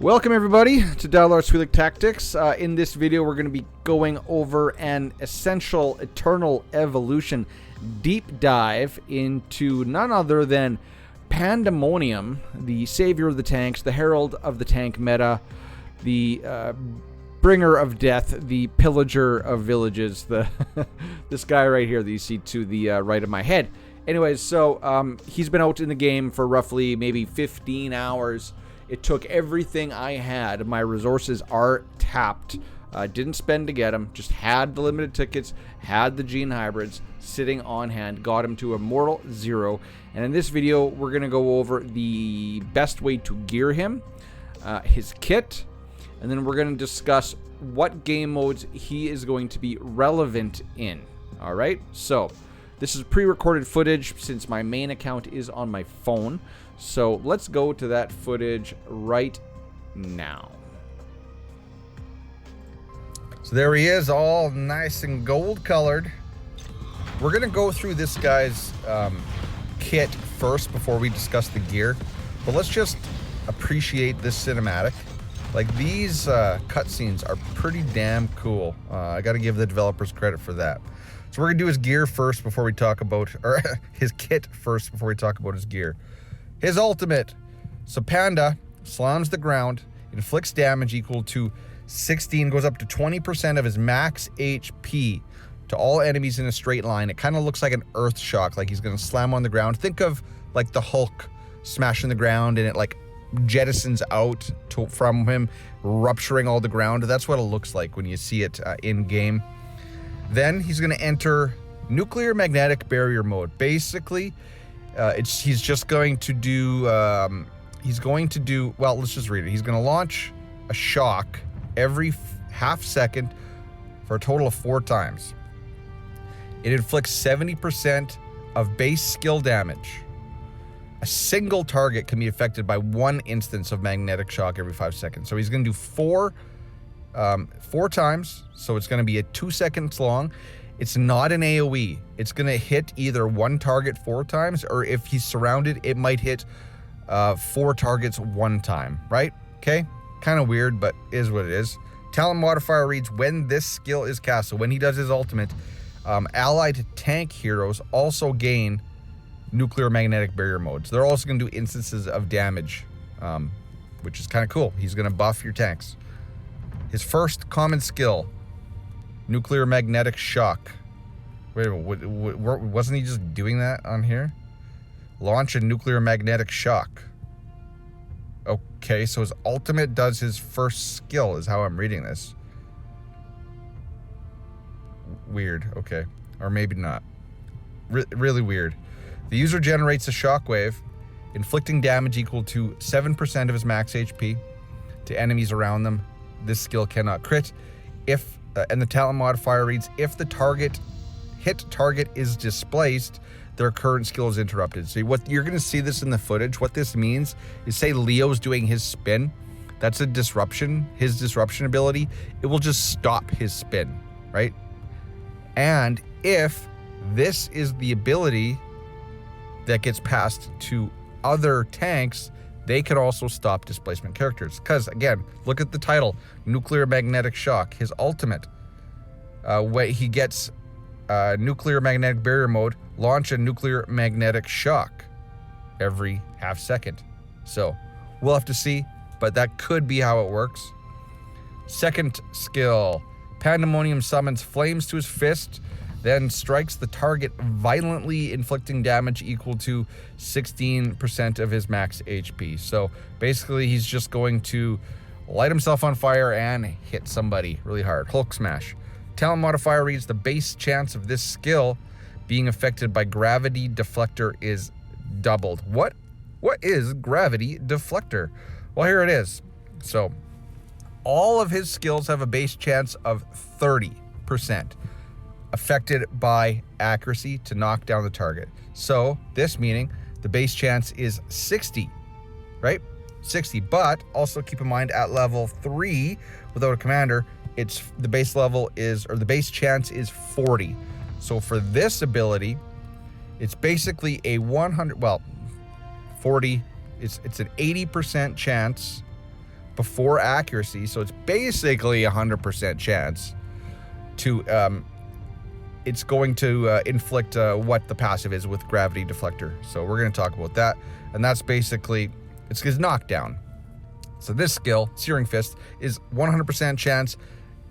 Welcome everybody to Dalar Swilik Tactics. In this video we're going to be going over an essential eternal evolution deep dive into none other than Pandemonium, the savior of the tanks, the herald of the tank meta, the bringer of death, the pillager of villages, this guy right here that you see to the right of my head. Anyways, so he's been out in the game for roughly maybe 15 hours. It took everything I had. My resources are tapped. Didn't spend to get them. Just had the limited tickets, had the gene hybrids sitting on hand, got him to Immortal 0. And in this video, we're going to go over the best way to gear him, his kit, and then we're going to discuss what game modes he is going to be relevant in. All right, so this is pre-recorded footage since my main account is on my phone. So let's go to that footage right now. So there he is, all nice and gold colored. We're gonna go through this guy's kit first before we discuss the gear. But let's just appreciate this cinematic. Like, these cutscenes are pretty damn cool. I gotta give the developers credit for that. So we're gonna do his gear first before we talk about, or his kit first before we talk about his gear. His ultimate. So Panda slams the ground, inflicts damage equal to 16, goes up to 20% of his max HP to all enemies in a straight line. It kind of looks like an earth shock, like he's going to slam on the ground. Think of like the Hulk smashing the ground and it like jettisons out from him, rupturing all the ground. That's what it looks like when you see it in game. Then he's going to enter nuclear magnetic barrier mode. Basically, he's just going to do, well, let's just read it. He's going to launch a shock every half second for a total of 4 times. It inflicts 70% of base skill damage. A single target can be affected by 1 instance of magnetic shock every 5 seconds. So he's going to do 4 times. So it's going to be 2 seconds long. It's not an AoE. It's going to hit either 1 target 4 times, or if he's surrounded, it might hit 4 targets 1 time, right? Okay? Kind of weird, but is what it is. Talent modifier reads, when this skill is cast, so when he does his ultimate, allied tank heroes also gain nuclear magnetic barrier modes. They're also going to do instances of damage, which is kind of cool. He's going to buff your tanks. His first common skill, nuclear magnetic shock. Wait a minute, wasn't he just doing that on here? Launch a nuclear magnetic shock. Okay, so his ultimate does his first skill, is how I'm reading this. Weird, okay. Or maybe not. Really weird. The user generates a shockwave, inflicting damage equal to 7% of his max HP to enemies around them. This skill cannot crit. And the talent modifier reads, if the hit target is displaced, their current skill is interrupted. So what you're going to see this in the footage. What this means is, say Leo's doing his spin. That's a disruption. His disruption ability, it will just stop his spin, right? And if this is the ability that gets passed to other tanks, they can also stop displacement characters. Because, again, look at the title, Nuclear Magnetic Shock. His ultimate, he gets nuclear magnetic barrier mode, launch a nuclear magnetic shock every half second. So, we'll have to see, but that could be how it works. Second skill, Pandemonium summons flames to his fist, then strikes the target violently, inflicting damage equal to 16% of his max HP. So basically, he's just going to light himself on fire and hit somebody really hard. Hulk smash. Talent modifier reads, the base chance of this skill being affected by gravity deflector is doubled. What is gravity deflector? Well, here it is. So all of his skills have a base chance of 30%. Affected by accuracy to knock down the target. So this meaning the base chance is 60, right? 60, but also keep in mind at level 3 without a commander, the base chance is 40. So for this ability, it's basically a 100, well, 40, it's an 80% chance before accuracy, so it's basically 100% chance to it's going to inflict what the passive is with Gravity Deflector. So we're going to talk about that, and that's basically, it's his knockdown. So this skill, Searing Fist, is 100% chance,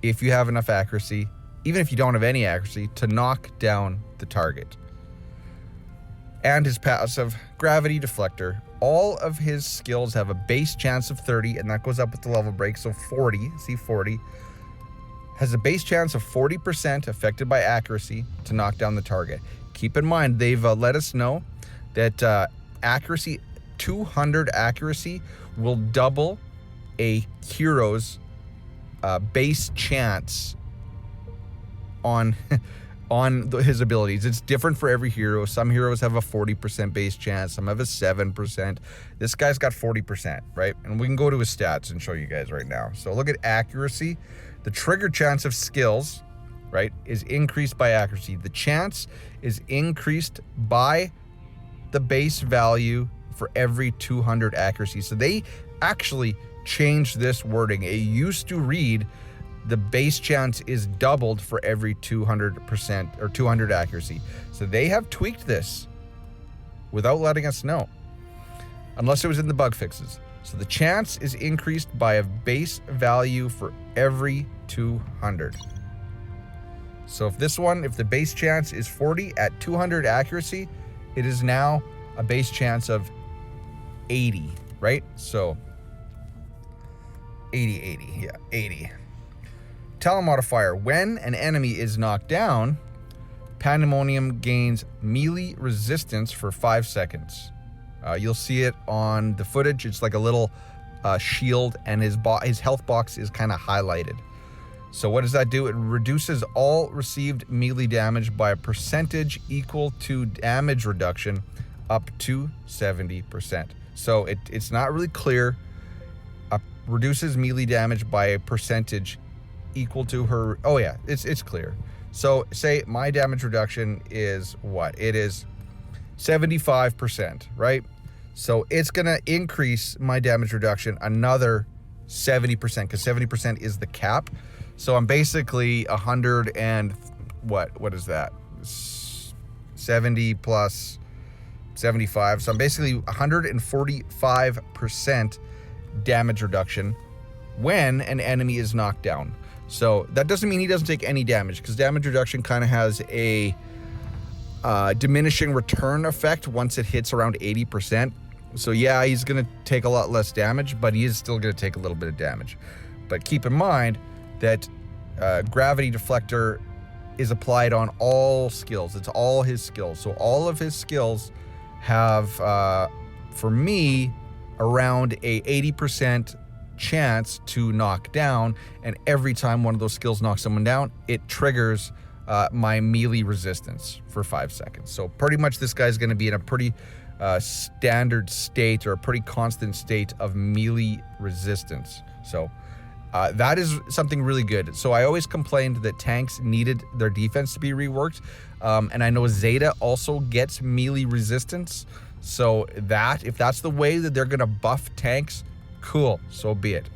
if you have enough accuracy, even if you don't have any accuracy, to knock down the target. And his passive, Gravity Deflector, all of his skills have a base chance of 30, and that goes up with the level break, so 40, see 40, has a base chance of 40% affected by accuracy to knock down the target. Keep in mind, they've let us know that accuracy, 200 accuracy, will double a hero's base chance on his abilities. It's different for every hero. Some heroes have a 40% base chance, some have a 7%. This guy's got 40%, right? And we can go to his stats and show you guys right now. So look at accuracy. The trigger chance of skills, right, is increased by accuracy. The chance is increased by the base value for every 200 accuracy. So they actually changed this wording. It used to read the base chance is doubled for every 200% or 200 accuracy. So they have tweaked this without letting us know, unless it was in the bug fixes. So the chance is increased by a base value for every 200. So if the base chance is 40 at 200 accuracy, it is now a base chance of 80, right? So 80. Talent modifier. When an enemy is knocked down, Pandemonium gains melee resistance for 5 seconds. You'll see it on the footage. It's like a little shield, and his health box is kind of highlighted. So what does that do? It reduces all received melee damage by a percentage equal to damage reduction up to 70%. So it's not really clear. Reduces melee damage by a percentage equal to her. Oh yeah, it's clear. So say my damage reduction is what? It is 75%, right? So it's gonna increase my damage reduction another 70%, because 70% is the cap. So I'm basically 100 and what is that? 70 plus 75. So I'm basically 145% damage reduction when an enemy is knocked down. So that doesn't mean he doesn't take any damage, because damage reduction kind of has a diminishing return effect once it hits around 80%. So yeah, he's going to take a lot less damage, but he is still going to take a little bit of damage. But keep in mind that Gravity Deflector is applied on all skills. It's all his skills. So all of his skills have, for me, around a 80% chance to knock down, and every time one of those skills knocks someone down, it triggers my melee resistance for 5 seconds. So pretty much this guy's going to be in a pretty standard state, or a pretty constant state of melee resistance. So that is something really good. So I always complained that tanks needed their defense to be reworked, and I know Zeta also gets melee resistance. So that, if that's the way that they're going to buff tanks, cool, so be it.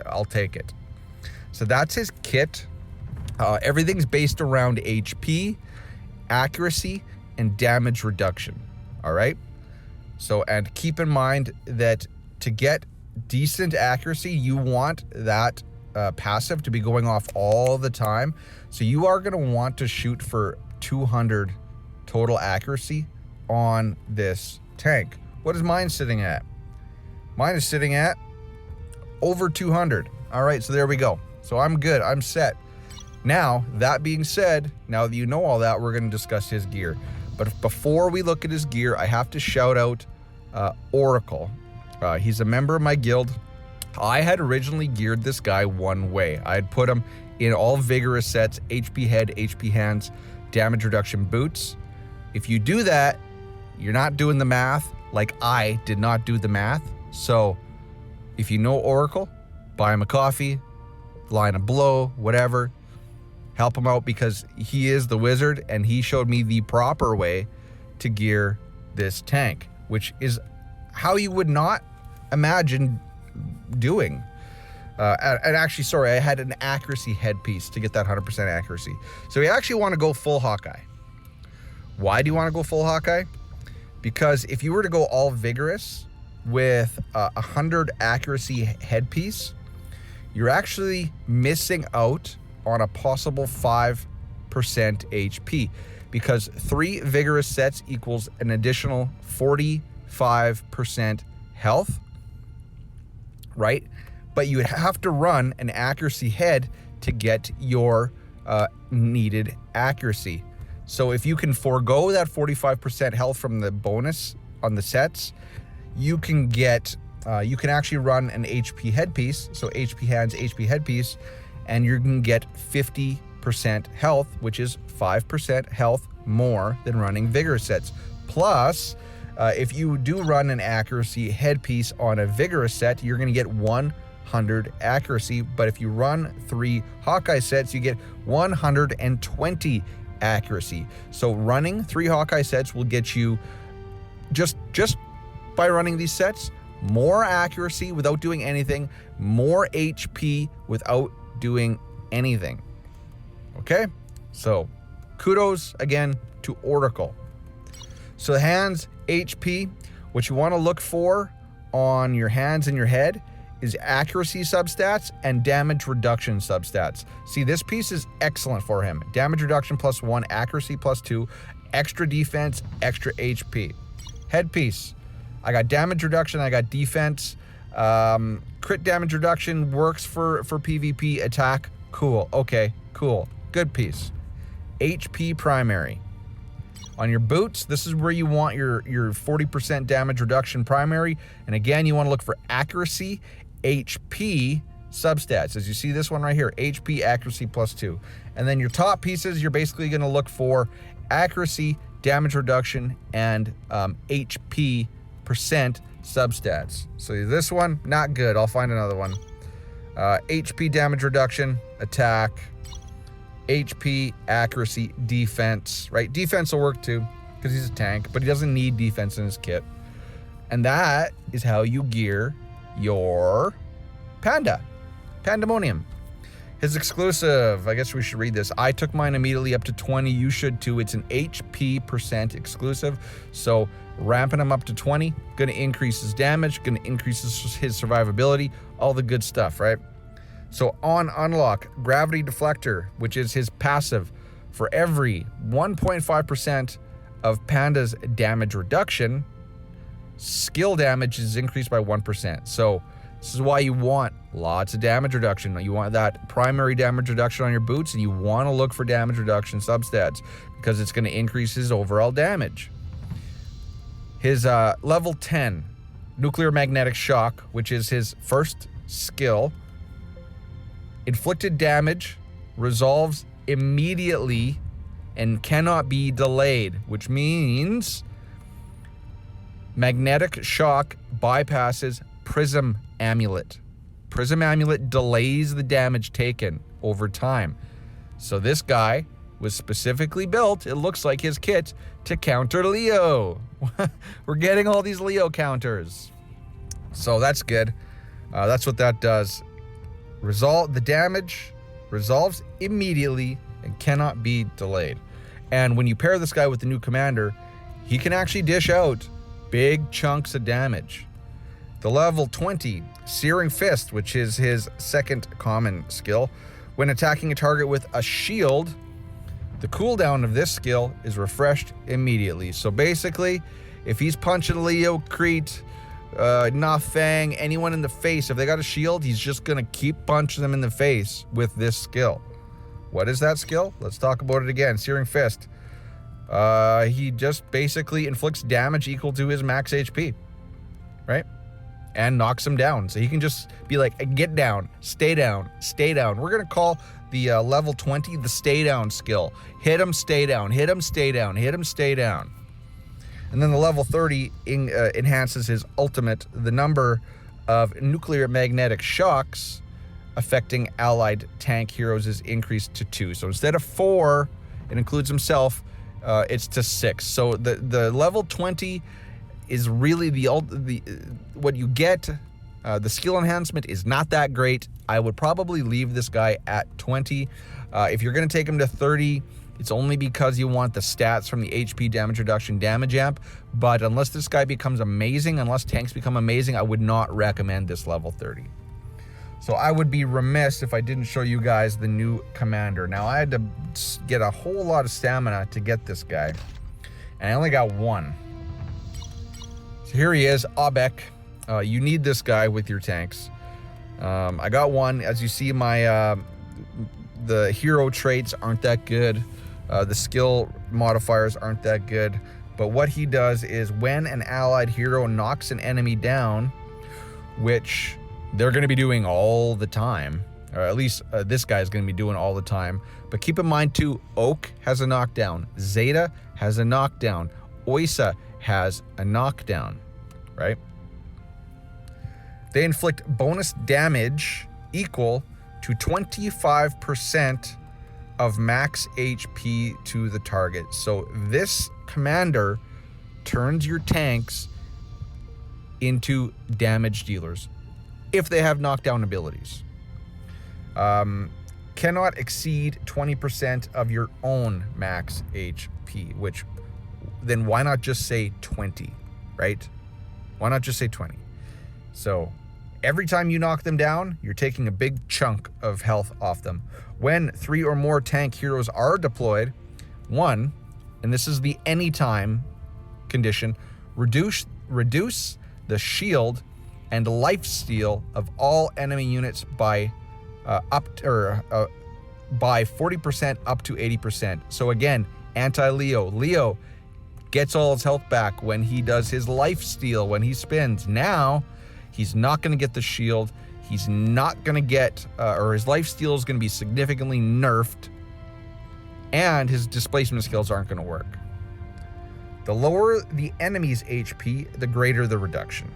I'll take it. So that's his kit. Everything's based around HP, accuracy, and damage reduction. All right? So, and keep in mind that to get decent accuracy, you want that passive to be going off all the time. So you are going to want to shoot for 200 total accuracy on this tank. What is mine sitting at? Mine is sitting at over 200. All right, so there we go. So I'm good. I'm set. Now, that being said, now that you know all that, we're going to discuss his gear. But before we look at his gear, I have to shout out Oracle. He's a member of my guild. I had originally geared this guy one way. I had put him in all vigorous sets, HP head, HP hands, damage reduction boots. If you do that, you're not doing the math like I did not do the math. So if you know Oracle, buy him a coffee, line a blow, whatever. Help him out, because he is the wizard and he showed me the proper way to gear this tank, which is how you would not imagine doing. And actually, sorry, I had an accuracy headpiece to get that 100% accuracy. So you actually want to go full Hawkeye. Why do you want to go full Hawkeye? Because if you were to go all vigorous with a 100 accuracy headpiece, you're actually missing out on a possible 5% HP, because 3 vigorous sets equals an additional 45% health, right? But you would have to run an accuracy head to get your needed accuracy. So if you can forego that 45% health from the bonus on the sets, you can get, you can actually run an HP headpiece, so HP hands, HP headpiece, and you can get 50% health, which is 5% health more than running vigorous sets. Plus, if you do run an accuracy headpiece on a vigorous set, you're going to get 100 accuracy. But if you run 3 Hawkeye sets, you get 120 accuracy. So running 3 Hawkeye sets will get you, just by running these sets, more accuracy without doing anything, more HP without doing anything. Okay, so kudos again to Oracle. So hands HP, what you want to look for on your hands and your head is accuracy substats and damage reduction substats. See, this piece is excellent for him. Damage reduction +1, accuracy +2, extra defense, extra HP. Headpiece, I got damage reduction, I got defense. Crit damage reduction works for PvP attack. Cool, okay, cool, good piece. HP primary. On your boots, this is where you want your 40% damage reduction primary. And again, you want to look for accuracy, HP substats. As you see this one right here, HP, accuracy +2. And then your top pieces, you're basically going to look for accuracy, damage reduction, and HP percent substats. So this one, not good. I'll find another one. HP damage reduction, attack, HP, accuracy, defense, right? Defense will work too, because he's a tank, but he doesn't need defense in his kit. And that is how you gear your Pandemonium. His exclusive, I guess we should read this. I took mine immediately up to 20. You should too. It's an HP percent exclusive. So ramping him up to 20, going to increase his damage, going to increase his survivability, all the good stuff, right? So on unlock, Gravity Deflector, which is his passive, for every 1.5% of Panda's damage reduction, skill damage is increased by 1%. So this is why you want lots of damage reduction. You want that primary damage reduction on your boots, and you want to look for damage reduction substats because it's going to increase his overall damage. His level 10 Nuclear Magnetic Shock, which is his first skill, inflicted damage resolves immediately and cannot be delayed, which means Magnetic Shock bypasses Prism Amulet. Prism Amulet delays the damage taken over time. So this guy was specifically built, it looks like his kit, to counter Leo. We're getting all these Leo counters. So that's good. That's what that does. The damage resolves immediately and cannot be delayed. And when you pair this guy with the new commander, he can actually dish out big chunks of damage. The level 20 Searing Fist, which is his second common skill, when attacking a target with a shield, the cooldown of this skill is refreshed immediately. So basically, if he's punching Leo, Crete, Na Fang, anyone in the face, if they got a shield, he's just gonna keep punching them in the face with this skill. What is that skill? Let's talk about it again. Searing Fist. He just basically inflicts damage equal to his max HP, right? And knocks him down. So he can just be like, get down, stay down, stay down. We're gonna call the level 20 the stay down skill. Hit him, stay down, hit him, stay down, hit him, stay down. And then the level 30 enhances his ultimate. The number of nuclear magnetic shocks affecting allied tank heroes is increased to 2. So instead of 4, it includes himself, it's to 6. So the level 20 is really the what you get The skill enhancement is not that great. I would probably leave this guy at 20. If you're going to take him to 30, it's only because you want the stats from the HP damage reduction damage amp. But unless this guy becomes amazing, unless tanks become amazing, I would not recommend this level 30. So I would be remiss if I didn't show you guys the new commander. Now, I had to get a whole lot of stamina to get this guy, and I only got one. So here he is, Abek. You need this guy with your tanks. I got one. As you see, my the hero traits aren't that good. The skill modifiers aren't that good. But what he does is when an allied hero knocks an enemy down, which they're going to be doing all the time, or at least this guy is going to be doing all the time. But keep in mind too, Oak has a knockdown, Zeta has a knockdown, Oisa has a knockdown, right? They inflict bonus damage equal to 25% of max HP to the target. So this commander turns your tanks into damage dealers if they have knockdown abilities. Cannot exceed 20% of your own max HP, which then why not just say 20, right? Why not just say 20? So every time you knock them down, you're taking a big chunk of health off them. When 3 or more tank heroes are deployed, 1, and this is the anytime condition, reduce the shield and life steal of all enemy units by by 40% up to 80%. So again, anti-Leo. Leo gets all his health back when he does his life steal, when he spins. Now, he's not going to get the shield. He's not going to get, or his life steal is going to be significantly nerfed, and his displacement skills aren't going to work. The lower the enemy's HP, the greater the reduction.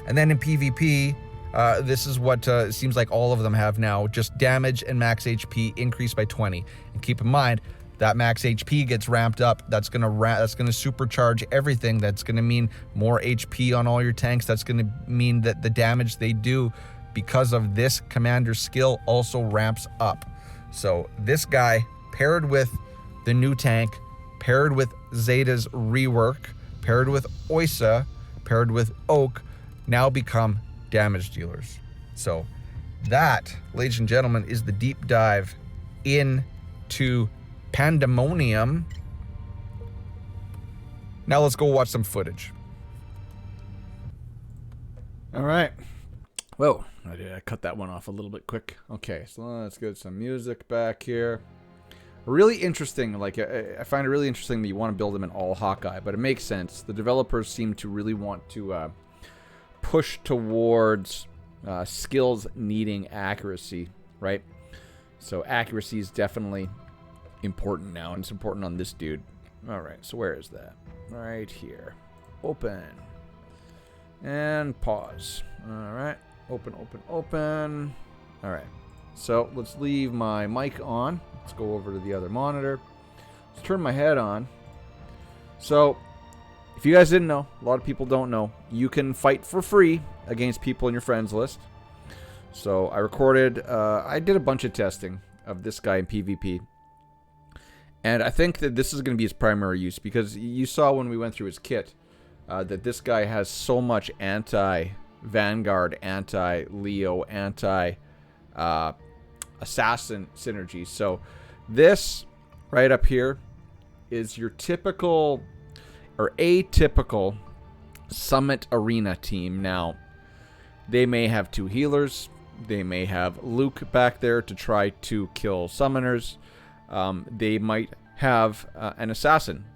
And then in PvP, this is what seems like all of them have now, just damage and max HP increased by 20. And keep in mind, that max HP gets ramped up. That's gonna supercharge everything. That's gonna mean more HP on all your tanks. That's gonna mean that the damage they do because of this commander's skill also ramps up. So this guy, paired with the new tank, paired with Zeta's rework, paired with Oisa, paired with Oak, now become damage dealers. So that, ladies and gentlemen, is the deep dive into Pandemonium. Now let's go watch some footage. All right. Whoa, I cut that one off a little bit quick. Okay, so let's get some music back here. Really interesting. Like, I find it really interesting that you want to build them in all Hawkeye, but it makes sense. The developers seem to really want to push towards skills needing accuracy, right? So accuracy is definitely important now, and it's important on this dude. All right, so where is that? Right here. Open. And pause. All right. Open, open, open. All right. So let's leave my mic on. Let's go over to the other monitor. Let's turn my head on. So, if you guys didn't know, a lot of people don't know, you can fight for free against people in your friends list. So I did a bunch of testing of this guy in PvP. And I think that this is going to be his primary use, because you saw when we went through his kit that this guy has so much anti-Vanguard, anti-Leo, anti-Assassin synergy. So this right up here is your typical or atypical Summit Arena team. Now, they may have 2 healers. They may have Luke back there to try to kill summoners. They might have an assassin.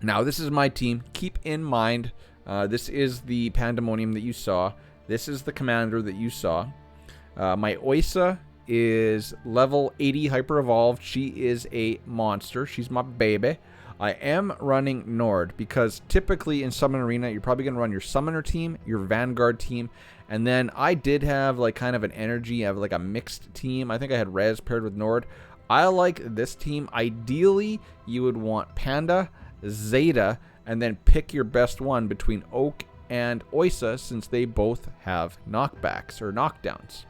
Now, this is my team. Keep in mind, this is the Pandemonium that you saw. This is the commander that you saw. My Oisa is level 80 hyper evolved. She is a monster. She's my baby. I am running Nord because typically in Summon Arena, you're probably going to run your Summoner team, your Vanguard team, and then I did have like kind of an energy, I have like a mixed team. I think I had Rez paired with Nord. I like this team. Ideally, you would want Panda, Zeta, and then pick your best one between Oak and Oysa, since they both have knockbacks or knockdowns.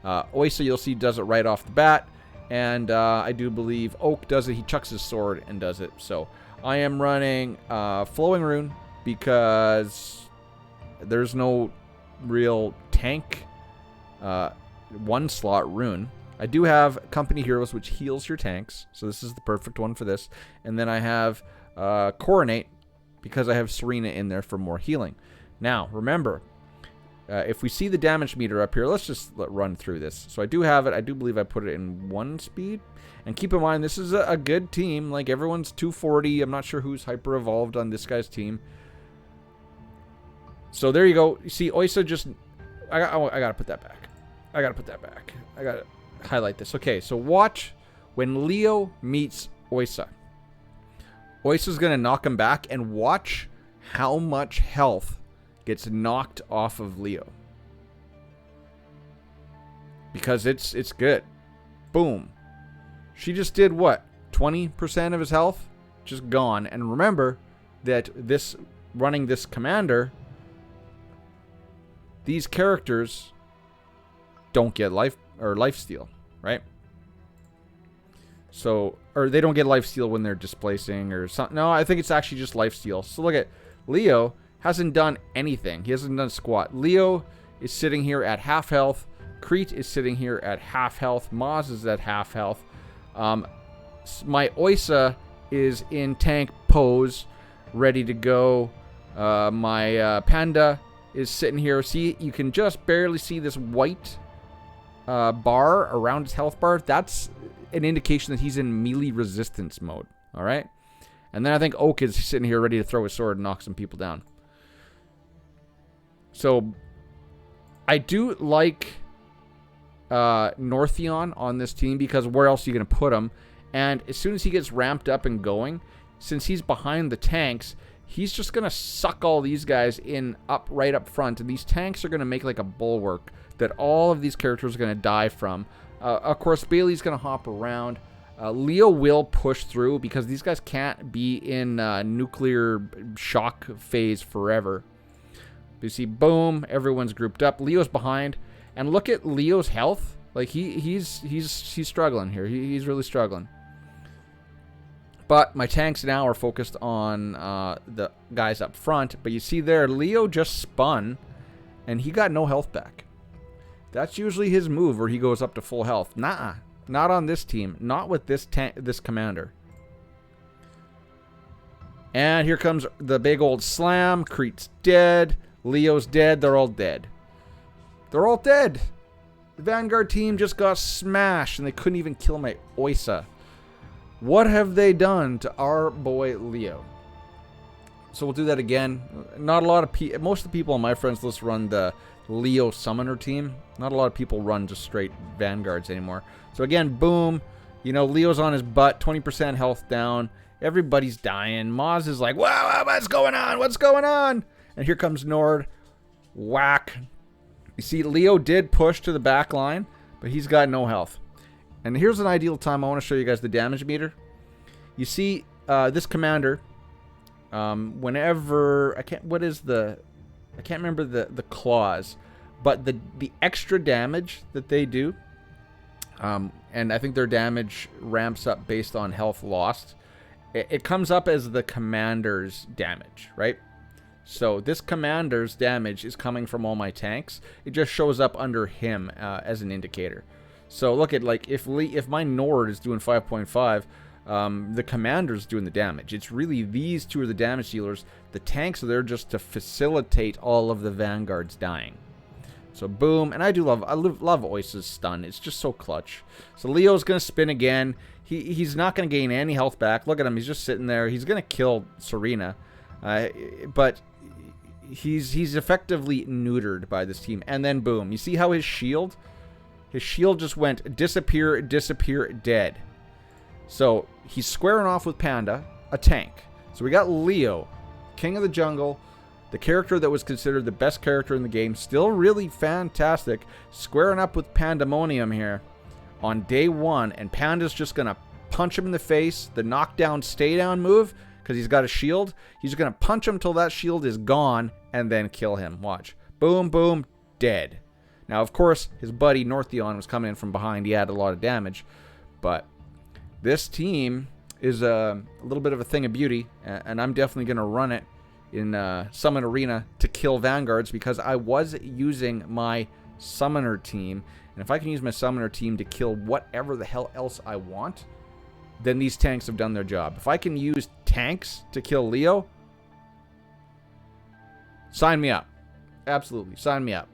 Oysa, you'll see, does it right off the bat, and I do believe Oak does it. He chucks his sword and does it. So I am running Flowing Rune because there's no real tank one slot rune. I do have Company Heroes, which heals your tanks, so this is the perfect one for this. And then I have Coronate, because I have Serena in there for more healing. Now, remember, if we see the damage meter up here, let's just run through this. So I do have it. I do believe I put it in 1 speed. And keep in mind, this is a good team. Like, everyone's 240. I'm not sure who's hyper-evolved on this guy's team. So there you go. You see, Oysa just... I gotta put that back. I gotta highlight this. Okay, so watch when Leo meets Oysa. Oysa's gonna knock him back, and watch how much health gets knocked off of Leo. Because it's good. Boom. She just did what? 20% of his health? Just gone. And remember that running this commander, these characters don't get lifesteal, right? So, or they don't get lifesteal when they're displacing or something. No, I think it's actually just lifesteal. So look at Leo hasn't done anything. He hasn't done squat. Leo is sitting here at half health. Crete is sitting here at half health. Maz is at half health. My Oysa is in tank pose, ready to go. My Panda is sitting here. See, you can just barely see this white bar around his health bar. That's an indication that he's in melee resistance mode. All right. And then I think Oak is sitting here ready to throw his sword and knock some people down. So I do like Northion on this team, because where else are you going to put him? And as soon as he gets ramped up and going, since he's behind the tanks, he's just going to suck all these guys in right up front. And these tanks are going to make like a bulwark that all of these characters are going to die from. Of course, Bailey's going to hop around. Leo will push through, because these guys can't be in nuclear shock phase forever. You see, boom, everyone's grouped up. Leo's behind, and look at Leo's health. Like he's struggling here. He's really struggling. But my tanks now are focused on the guys up front. But you see there, Leo just spun, and he got no health back. That's usually his move, where he goes up to full health. Nah, not on this team. Not with this commander. And here comes the big old slam. Crete's dead. Leo's dead. They're all dead. They're all dead. The Vanguard team just got smashed, and they couldn't even kill my Oysa. What have they done to our boy Leo? So we'll do that again. Not a lot of most of the people on my friends list run the Leo Summoner team. Not a lot of people run just straight Vanguards anymore. So again, boom. You know, Leo's on his butt. 20% health down. Everybody's dying. Maz is like, wow, what's going on? What's going on? And here comes Nord. Whack. You see, Leo did push to the back line, but he's got no health. And here's an ideal time. I want to show you guys the damage meter. You see, this commander, whenever I can't remember the clause, but the extra damage that they do, and I think their damage ramps up based on health lost. It comes up as the commander's damage, right? So this commander's damage is coming from all my tanks. It just shows up under him as an indicator. So look at, like, if my Nord is doing 5.5, the commander's doing the damage. It's really these two are the damage dealers. The tanks are there just to facilitate all of the Vanguards dying. So boom, and I love Oysa's stun. It's just so clutch. So Leo's gonna spin again. He's not gonna gain any health back. Look at him. He's just sitting there. He's gonna kill Serena, but he's effectively neutered by this team. And then boom, you see how his shield just went disappear, dead. So he's squaring off with Panda, a tank. So we got Leo, King of the Jungle, the character that was considered the best character in the game, still really fantastic, squaring up with Pandemonium here on day one, and Panda's just gonna punch him in the face, the knockdown stay down move, because he's got a shield. He's going to punch him till that shield is gone and then kill him. Watch. Boom, boom, dead. Now, of course, his buddy Northeon was coming in from behind. He had a lot of damage. But this team is a little bit of a thing of beauty, and I'm definitely going to run it in Summon Arena to kill Vanguards because I was using my Summoner team. And if I can use my Summoner team to kill whatever the hell else I want, then these tanks have done their job. If I can use tanks to kill Leo, sign me up. Absolutely, sign me up.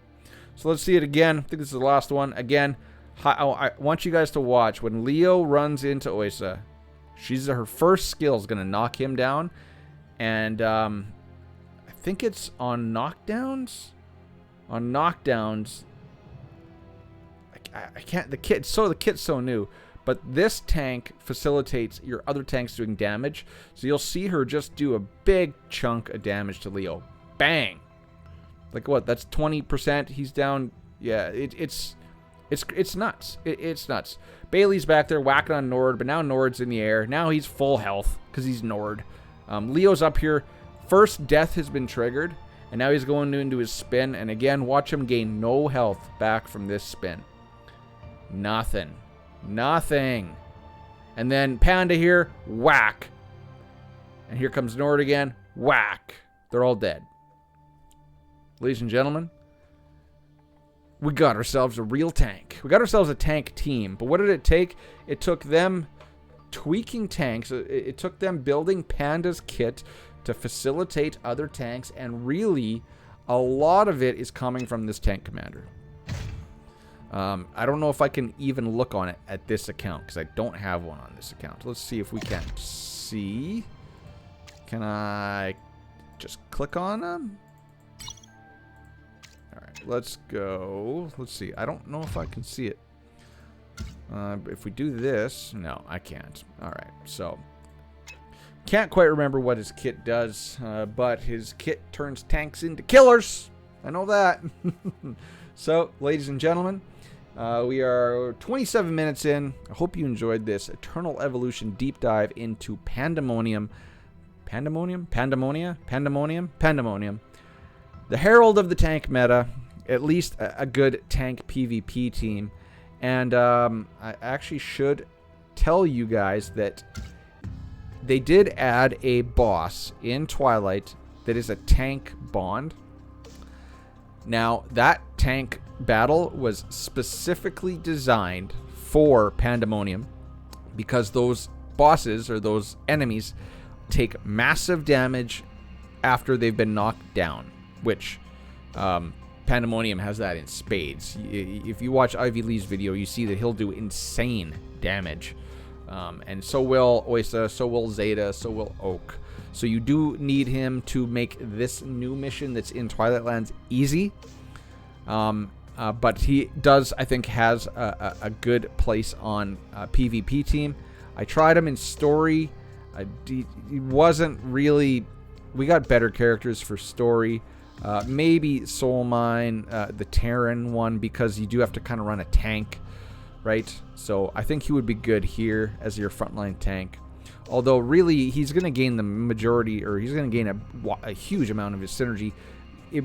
So let's see it again. I think this is the last one. Again, I want you guys to watch when Leo runs into Oysa. Her first skill is going to knock him down. And I think it's on knockdowns. On knockdowns, I can't. The kit's so new. But this tank facilitates your other tanks doing damage. So you'll see her just do a big chunk of damage to Leo. Bang! Like what? That's 20%. He's down. Yeah, it's nuts. It's nuts. Bailey's back there whacking on Nord, but now Nord's in the air. Now he's full health because he's Nord. Leo's up here. First death has been triggered, and now he's going into his spin. And again, watch him gain no health back from this spin. Nothing. Nothing. And then Panda here, whack. And here comes Nord again, whack. They're all dead. Ladies and gentlemen, we got ourselves a real tank. We got ourselves a tank team. But what did it take? It took them tweaking tanks. It took them building Panda's kit to facilitate other tanks. And really, a lot of it is coming from this tank commander. I don't know if I can even look on it at this account because I don't have one on this account. Let's see if we can see. Can I just click on them? All right, let's go. Let's see. I don't know if I can see it. If we do this, no, I can't. All right, so can't quite remember what his kit does, but his kit turns tanks into killers. I know that. So, ladies and gentlemen, we are 27 minutes in. I hope you enjoyed this Eternal Evolution deep dive into Pandemonium. Pandemonium? Pandemonia? Pandemonium? Pandemonium. The herald of the tank meta. At least a good tank PvP team. And I actually should tell you guys that they did add a boss in Twilight that is a tank bond. Now, that tank battle was specifically designed for Pandemonium because those bosses or those enemies take massive damage after they've been knocked down, which Pandemonium has that in spades. If you watch Ivy Lee's video, you see that he'll do insane damage. And so will Oysa, so will Zeta, so will Oak. So you do need him to make this new mission that's in Twilight Lands easy. But he does, I think, has a good place on PvP team. I tried him in story. He wasn't really... We got better characters for story. Maybe Soul Mine, the Terran one, because you do have to kind of run a tank, right? So I think he would be good here as your frontline tank. Although, really, he's going to gain the majority, or he's going to gain a huge amount of his synergy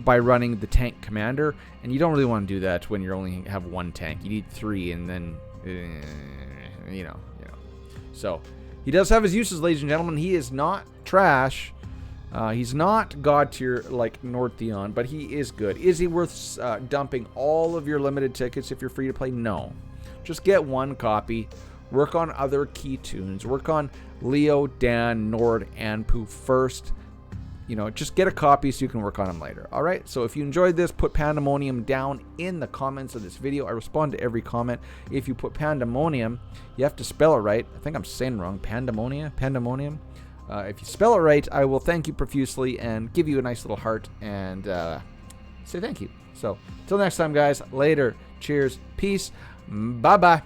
by running the tank commander. And you don't really want to do that when you only have one tank. You need 3, and then, you know. So, he does have his uses, ladies and gentlemen. He is not trash. He's not god tier like Northeon, but he is good. Is he worth dumping all of your limited tickets if you're free to play? No. Just get one copy. Work on other key tunes. Work on Leo, Dan, Nord, and Pooh first. You know, just get a copy so you can work on them later. All right? So if you enjoyed this, put Pandemonium down in the comments of this video. I respond to every comment. If you put Pandemonium, you have to spell it right. I think I'm saying wrong. Pandemonium. If you spell it right, I will thank you profusely and give you a nice little heart and say thank you. So, until next time, guys. Later. Cheers. Peace. Bye-bye.